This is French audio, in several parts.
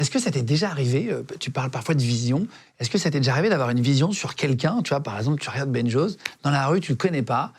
Est-ce que ça t'est déjà arrivé, tu parles parfois de vision, est-ce que ça t'est déjà arrivé d'avoir une vision sur quelqu'un, tu vois, par exemple, tu regardes Ben Jones, dans la rue, tu le connais pas,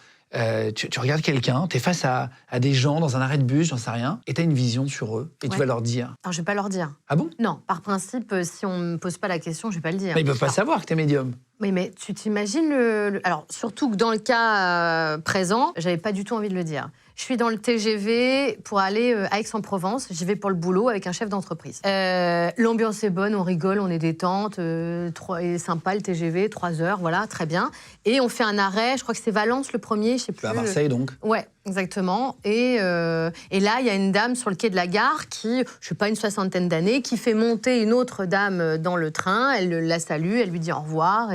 tu regardes quelqu'un, tu es face à des gens dans un arrêt de bus, j'en sais rien, et tu as une vision sur eux, et tu vas leur dire. Alors, je vais pas leur dire. Ah bon? Non, par principe, si on me pose pas la question, je vais pas le dire. Mais ils peuvent pas savoir que tu es médium. Oui, mais tu t'imagines Alors, surtout que dans le cas présent, j'avais pas du tout envie de le dire. Je suis dans le TGV pour aller à Aix-en-Provence. J'y vais pour le boulot avec un chef d'entreprise. L'ambiance est bonne, on rigole, on est détente. Et sympa le TGV, 3 heures, voilà, très bien. Et on fait un arrêt, je crois que c'est Valence le premier, je sais plus. À Marseille donc. Ouais, exactement. Et là, il y a une dame sur le quai de la gare qui, je sais pas, une 60aine d'années, qui fait monter une autre dame dans le train. Elle la salue, elle lui dit au revoir.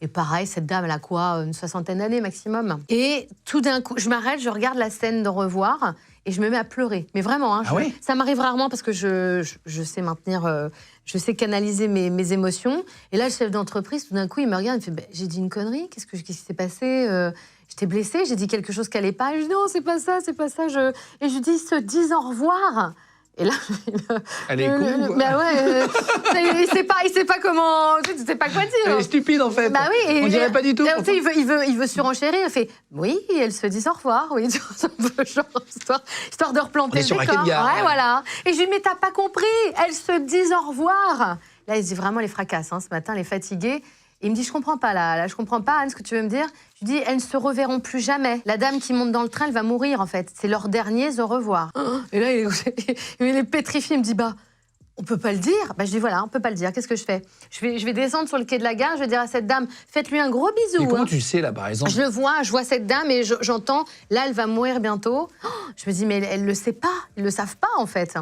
Et pareil, cette dame, elle a quoi, une 60aine d'années maximum. Et tout d'un coup, je m'arrête, je regarde la scène de revoir et je me mets à pleurer. Mais vraiment, hein, ça m'arrive rarement parce que je sais maintenir, je sais canaliser mes émotions. Et là, le chef d'entreprise, tout d'un coup, il me regarde, il me fait j'ai dit une connerie, qu'est-ce qui s'est passé J'étais blessée, j'ai dit quelque chose qui n'allait pas. Je dis non, c'est pas ça, c'est pas ça. Et je lui dis, ils se disent au revoir. Et là, elle est con, quoi. Bah ouais, il sait pas comment, tu sais pas quoi dire. Elle est stupide en fait. Bah oui, on dirait pas du tout. Il veut surenchérir. Il fait oui, elles se disent au revoir. Oui, genre, histoire de replanter le décor. Ouais, voilà. Et je lui dis mais t'as pas compris, elles se disent au revoir. Là, il se dit vraiment les fracasses. Hein, ce matin, elle est fatiguée. Et il me dit, je comprends pas, là, je comprends pas, Anne, ce que tu veux me dire. Je lui dis, elles ne se reverront plus jamais. La dame qui monte dans le train, elle va mourir, en fait. C'est leur dernier au revoir. Et là, il est pétrifié, il me dit, bah, on peut pas le dire. Bah, je dis, voilà, on peut pas le dire. Qu'est-ce que je fais? Je vais descendre sur le quai de la gare, je vais dire à cette dame, faites-lui un gros bisou. Mais comment tu sais, là, par exemple? Je vois cette dame et j'entends, là, elle va mourir bientôt. Je me dis, mais elle le sait pas, ils le savent pas, en fait.